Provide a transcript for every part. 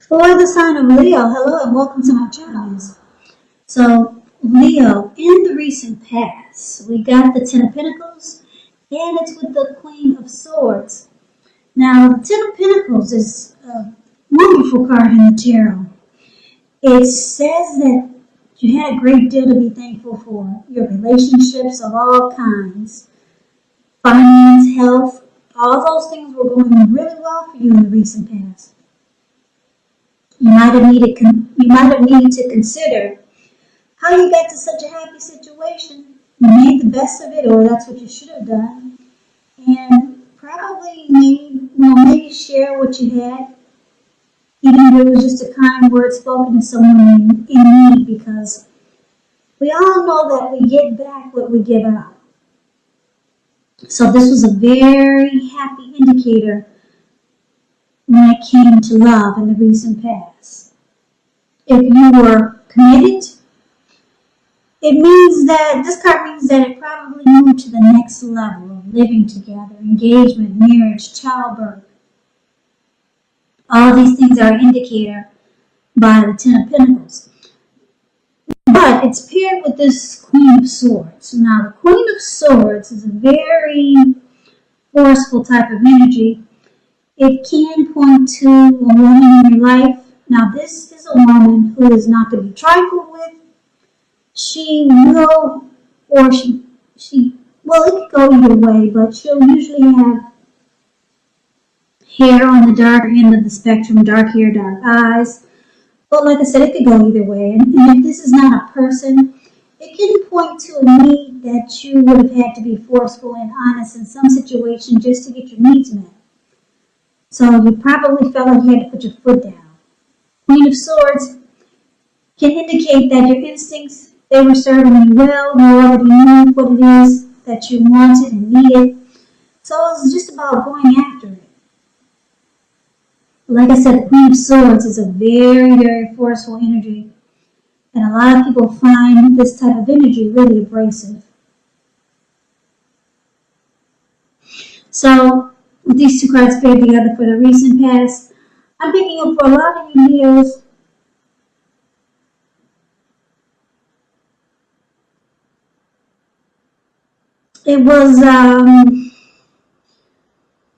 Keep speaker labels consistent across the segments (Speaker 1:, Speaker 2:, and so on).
Speaker 1: For the sign of Leo, hello and welcome to my channel. So, Leo, in the recent past, we got the Ten of Pentacles, and it's with the Queen of Swords. Now, the Ten of Pentacles is a wonderful card in the tarot. It says that you had a great deal to be thankful for. Your relationships of all kinds, finance, health, all those things were going really well for you in the recent past. You might have needed to consider how you got to such a happy situation. You made the best of it, or that's what you should have done, and probably maybe share what you had, even if it was just a kind word spoken to someone in need, because we all know that we get back what we give out. So this was a very happy indicator when it came to love in the recent past. If you were committed, this card means that it probably moved to the next level of living together, engagement, marriage, childbirth. All these things are an indicator by the Ten of Pentacles. But it's paired with this Queen of Swords. Now, the Queen of Swords is a very forceful type of energy. It can point to a woman in your life. Now, this is a woman who is not to be trifled with. She will, or well, it could go either way, but she'll usually have hair on the darker end of the spectrum, dark hair, dark eyes. But like I said, it could go either way. And if this is not a person, it can point to a need that you would have had to be forceful and honest in some situation just to get your needs met. So you probably felt like you had to put your foot down. Queen of Swords can indicate that your instincts, they were serving you well. You already knew what it is that you wanted and needed. So it was just about going after it. Like I said, the Queen of Swords is a very, very forceful energy. And a lot of people find this type of energy really abrasive. So, with these two cards paired together for the recent past, I'm picking up for a lot of you Leos. It was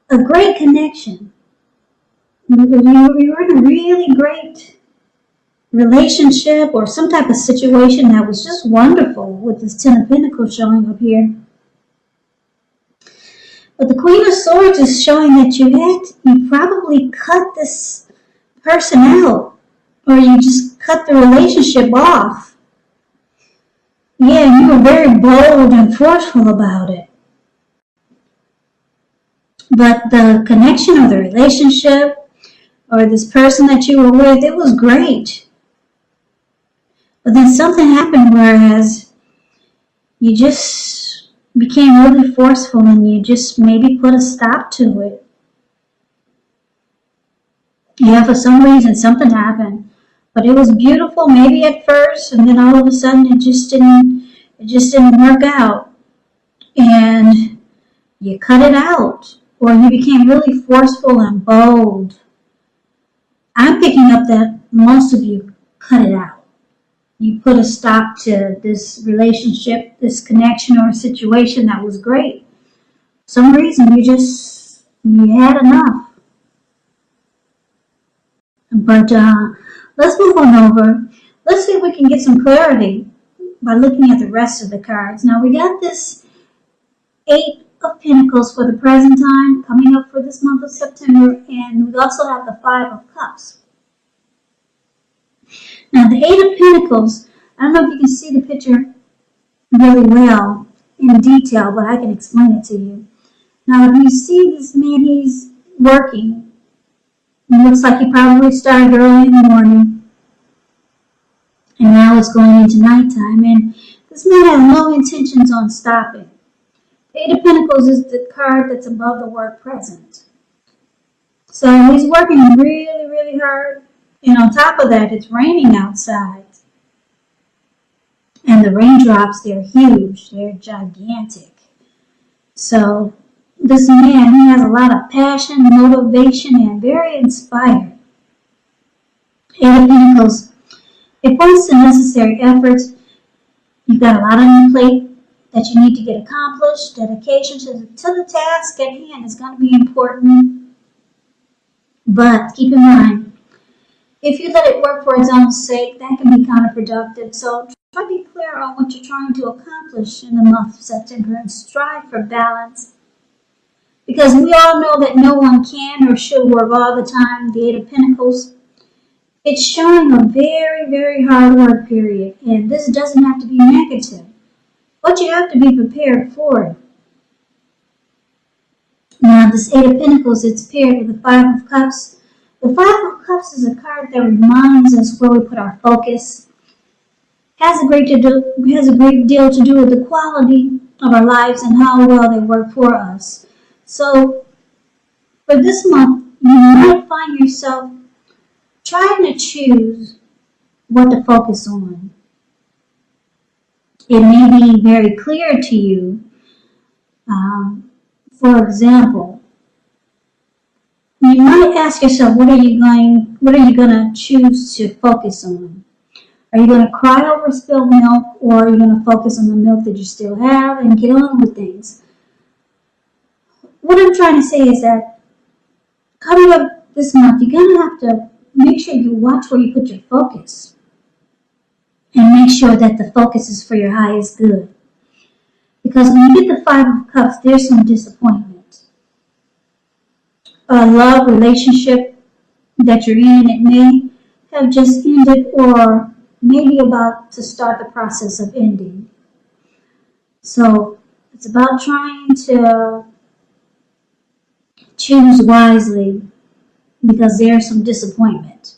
Speaker 1: a great connection. You were in a really great relationship or some type of situation that was just wonderful with this Ten of Pentacles showing up here. But the Queen of Swords is showing that you probably cut this person out, or you just cut the relationship off. Yeah, you were very bold and forceful about it. But the connection or the relationship or this person that you were with, it was great. But then something happened whereas you just became really forceful and you just maybe put a stop to it. Yeah, for some reason something happened. But it was beautiful maybe at first, and then all of a sudden it just didn't work out. And you cut it out. Or you became really forceful and bold. I'm picking up that most of you cut it out. You put a stop to this relationship, this connection or situation that was great. For some reason you had enough. But let's move on over. Let's see if we can get some clarity by looking at the rest of the cards. Now we got this Eight of Pentacles for the present time coming up for this month of September, and we also have the Five of Cups. Now the Eight of Pentacles, I don't know if you can see the picture really well in detail, but I can explain it to you. Now if you see this man, he's working. It looks like he probably started early in the morning, and now it's going into nighttime, and this man has no intentions on stopping. The Eight of Pentacles is the card that's above the word present. So he's working really, really hard. And on top of that, it's raining outside. And the raindrops, they're huge. They're gigantic. So this man, he has a lot of passion, motivation, and very inspired. Eight of Pentacles. It points to necessary efforts. You've got a lot on your plate that you need to get accomplished. Dedication to the task at hand is going to be important. But keep in mind, if you let it work for its own sake, that can be counterproductive. So try to be clear on what you're trying to accomplish in the month of September and strive for balance. Because we all know that no one can or should work all the time. The Eight of Pentacles. It's showing a very, very hard work period. And this doesn't have to be negative. But you have to be prepared for it. Now, this Eight of Pentacles, it's paired with the Five of Cups. The Five of Cups is a card that reminds us where we put our focus. Has a great deal to do with the quality of our lives and how well they work for us. So, for this month, you might find yourself trying to choose what to focus on. It may be very clear to you. For example, you might ask yourself, what are you going to choose to focus on? Are you going to cry over spilled milk, or are you going to focus on the milk that you still have and get on with things? What I'm trying to say is that coming up this month, you're going to have to make sure you watch where you put your focus. And make sure that the focus is for your highest good. Because when you get the Five of Cups, there's some disappointment. A love relationship that you're in, it may have just ended or maybe about to start the process of ending. So it's about trying to choose wisely because there's some disappointment.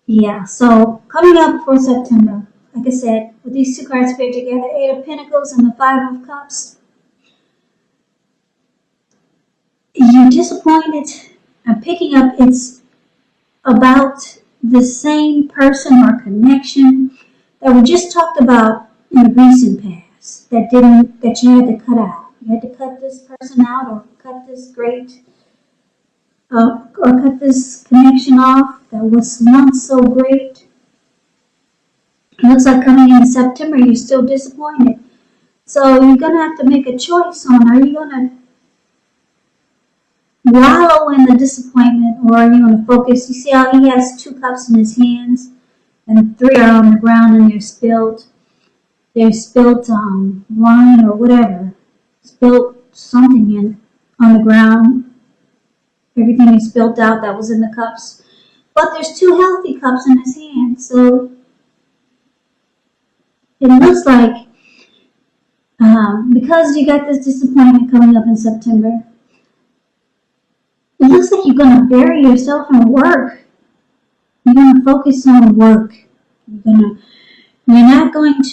Speaker 1: Yeah, so coming up for September, like I said, with these two cards paired together, Eight of Pentacles and the Five of Cups, you're disappointed. I'm picking up it's about the same person or connection that we just talked about in the recent past that you had to cut out. You had to cut this person out or cut this cut this connection off that was once so great. It looks like coming into September, you're still disappointed. So you're going to have to make a choice on, are you going to wallow in the disappointment, or are you going to focus? You see how he has two cups in his hands and three are on the ground and they're spilled wine or whatever, spilled something on the ground. Everything is spilled out that was in the cups. But there's two healthy cups in his hand. So it looks like, because you got this disappointment coming up in September, it looks like you're going to bury yourself in work. You're going to focus on work. You're not going to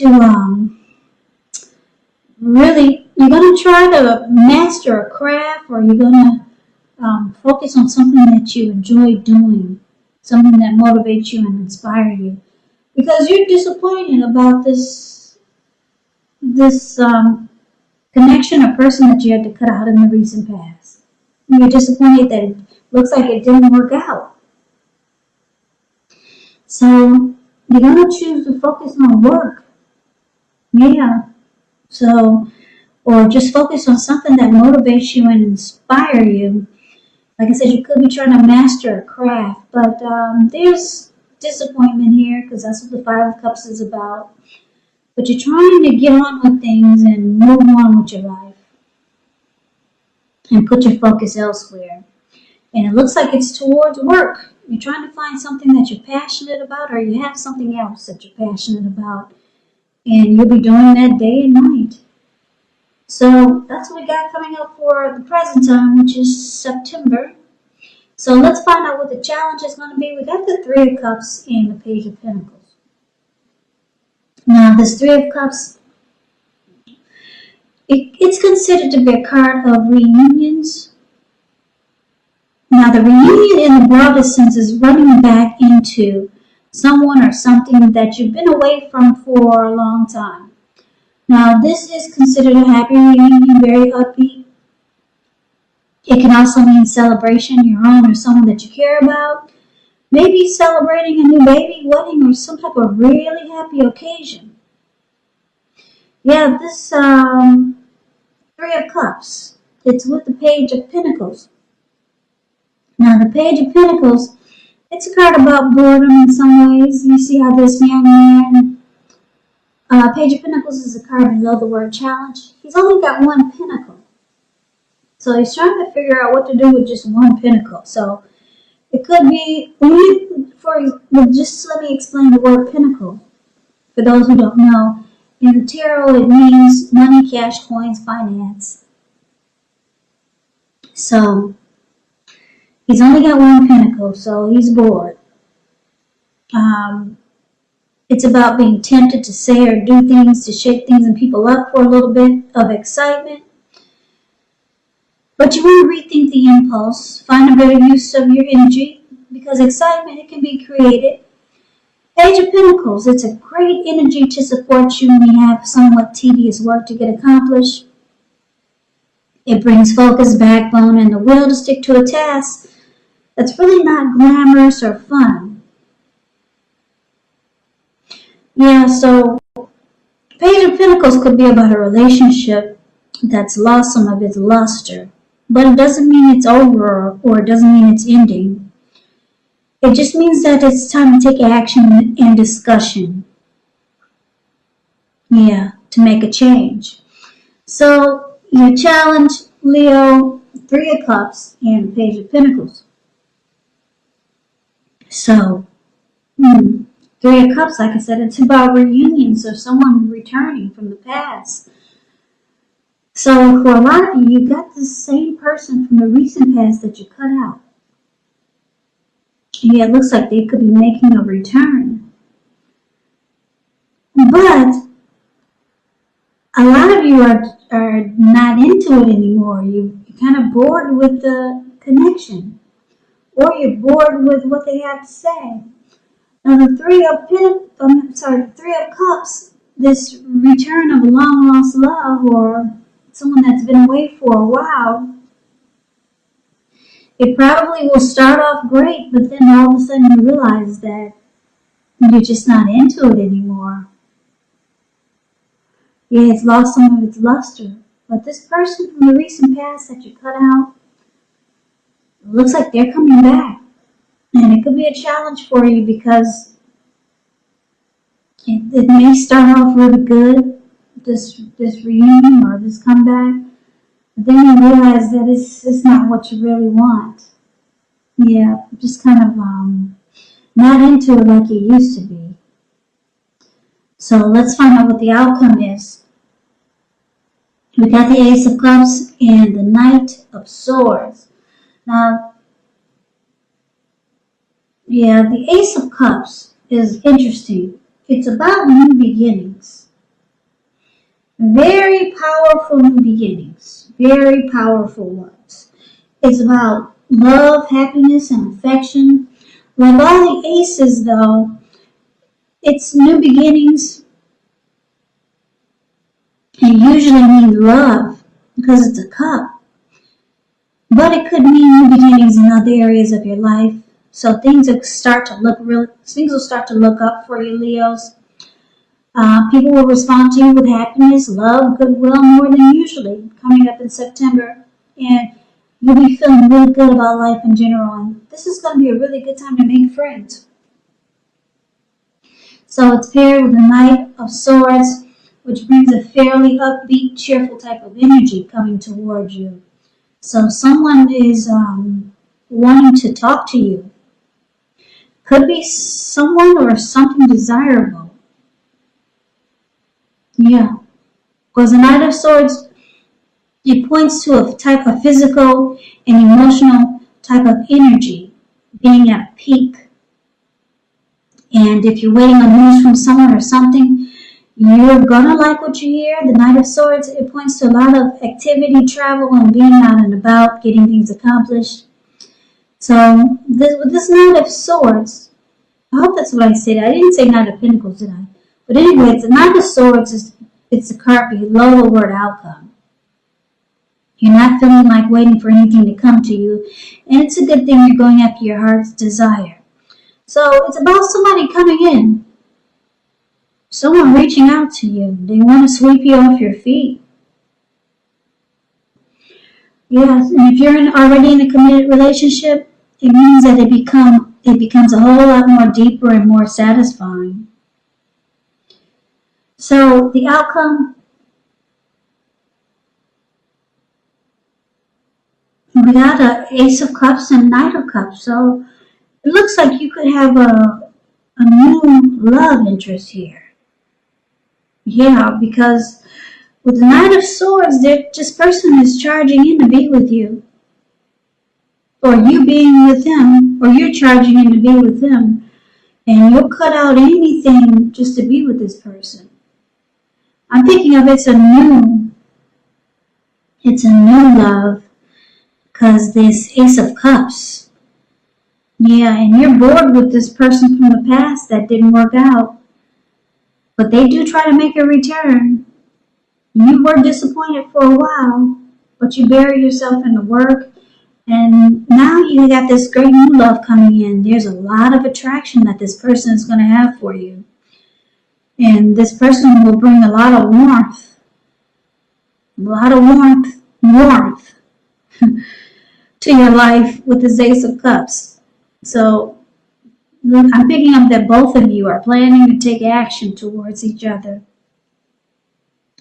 Speaker 1: you're going to try to master a craft, or you're going to focus on something that you enjoy doing, something that motivates you and inspires you. Because you're disappointed about this connection or person that you had to cut out in the recent past. You're disappointed that it looks like it didn't work out. So you're going to choose to focus on work. Yeah. So, or just focus on something that motivates you and inspires you. Like I said, you could be trying to master a craft, but there's disappointment here because that's what the Five of Cups is about. But you're trying to get on with things and move on with your life and put your focus elsewhere. And it looks like it's towards work. You're trying to find something that you're passionate about, or you have something else that you're passionate about, and you'll be doing that day and night. So that's what we got coming up for the present time, which is September. So let's find out what the challenge is going to be. We got the Three of Cups and the Page of Pentacles. Now, this Three of Cups, it's considered to be a card of reunions. Now, the reunion in the broadest sense is running back into someone or something that you've been away from for a long time. Now, this is considered a happy reunion, very upbeat. It can also mean celebration, your own or someone that you care about. Maybe celebrating a new baby, wedding, or some type of really happy occasion. Yeah, this Three of Cups. It's with the Page of Pentacles. Now, the Page of Pentacles, it's a card about boredom in some ways. You see how this young man, Page of Pentacles is a card below the word challenge. He's only got one pentacle. So he's trying to figure out what to do with just one pentacle. So it could be, just let me explain the word pentacle. For those who don't know, in the tarot it means money, cash, coins, finance. So he's only got one pentacle, so he's bored. It's about being tempted to say or do things to shake things and people up for a little bit of excitement. But you want to rethink the impulse, find a better use of your energy, because excitement, it can be created. Page of Pentacles, it's a great energy to support you when you have somewhat tedious work to get accomplished. It brings focus, backbone, and the will to stick to a task that's really not glamorous or fun. Yeah, so Page of Pentacles could be about a relationship that's lost some of its luster. But it doesn't mean it's over or it doesn't mean it's ending. It just means that it's time to take action and discussion. Yeah, to make a change. So, your challenge, Leo, Three of Cups and Page of Pentacles. So, Three of Cups, like I said, it's about reunions or someone returning from the past. So, for a lot of you, you got the same person from the recent past that you cut out. Yeah, it looks like they could be making a return. But a lot of you are not into it anymore. You're kind of bored with the connection. Or you're bored with what they have to say. Now, the Three of Cups, this return of a long-lost love or someone that's been away for a while, it probably will start off great, but then all of a sudden you realize that you're just not into it anymore. Yeah, it's lost some of its luster. But this person from the recent past that you cut out, it looks like they're coming back. And it could be a challenge for you because it may start off really good, this reunion or this comeback. But then you realize that it's not what you really want. Yeah, just kind of not into it like you used to be. So let's find out what the outcome is. We got the Ace of Cups and the Knight of Swords. Now, yeah, the Ace of Cups is interesting. It's about new beginnings. Very powerful new beginnings. Very powerful ones. It's about love, happiness, and affection. Like all the aces, though, it's new beginnings. It usually means love because it's a cup. But it could mean new beginnings in other areas of your life. So things will start to look up for you, Leos. People will respond to you with happiness, love, goodwill more than usually coming up in September. And you'll be feeling really good about life in general. And this is going to be a really good time to make friends. So it's paired with the Knight of Swords, which brings a fairly upbeat, cheerful type of energy coming towards you. So someone is wanting to talk to you. Could be someone or something desirable. Yeah. Because the Knight of Swords, it points to a type of physical and emotional type of energy being at peak. And if you're waiting on news from someone or something, you're going to like what you hear. The Knight of Swords, it points to a lot of activity, travel, and being out and about, getting things accomplished. So, with this Knight of Swords, I hope that's what I said. I didn't say Knight of Pentacles, did I? But anyway, it's the Knight of Swords, it's the card below the word outcome. You're not feeling like waiting for anything to come to you. And it's a good thing you're going after your heart's desire. So it's about somebody coming in, someone reaching out to you. They want to sweep you off your feet. Yes, and if you're already in a committed relationship, it means that it becomes a whole lot more deeper and more satisfying. So the outcome, we got an Ace of Cups and Knight of Cups. So it looks like you could have a new love interest here. Yeah, because with the Knight of Swords, this person is charging in to be with you. Or you being with them, or you're charging in to be with them. And you'll cut out anything just to be with this person. I'm thinking of it's a new love, because this Ace of Cups. Yeah, and you're bored with this person from the past that didn't work out. But they do try to make a return. You were disappointed for a while, but you buried yourself in the work. And now you got this great new love coming in. There's a lot of attraction that this person is going to have for you. And this person will bring a lot of warmth. Warmth to your life with this Ace of Cups. So I'm picking up that both of you are planning to take action towards each other.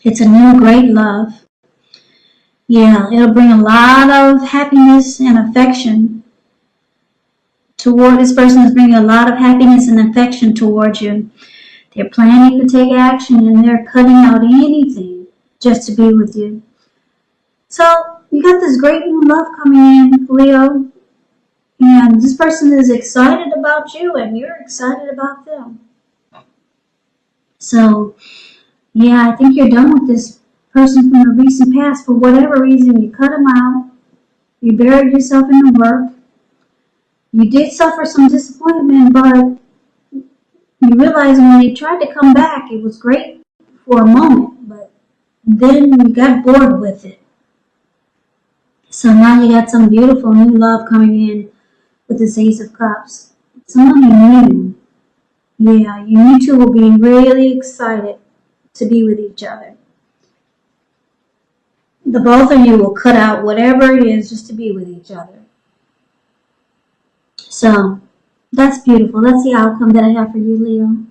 Speaker 1: It's a new great love. Yeah, it'll bring a lot of happiness and affection toward this person. Is bringing a lot of happiness and affection towards you. They're planning to take action and they're cutting out anything just to be with you. So you got this great new love coming in, Leo. And this person is excited about you and you're excited about them. So, yeah, I think you're done with this person from the recent past. For whatever reason, you cut them out. You buried yourself in the work. You did suffer some disappointment, but you realize when they tried to come back, it was great for a moment, but then you got bored with it. So now you got some beautiful new love coming in with this Ace of Cups. Somebody new. Yeah, you two will be really excited to be with each other. The both of you will cut out whatever it is just to be with each other. So that's beautiful. That's the outcome that I have for you, Leo.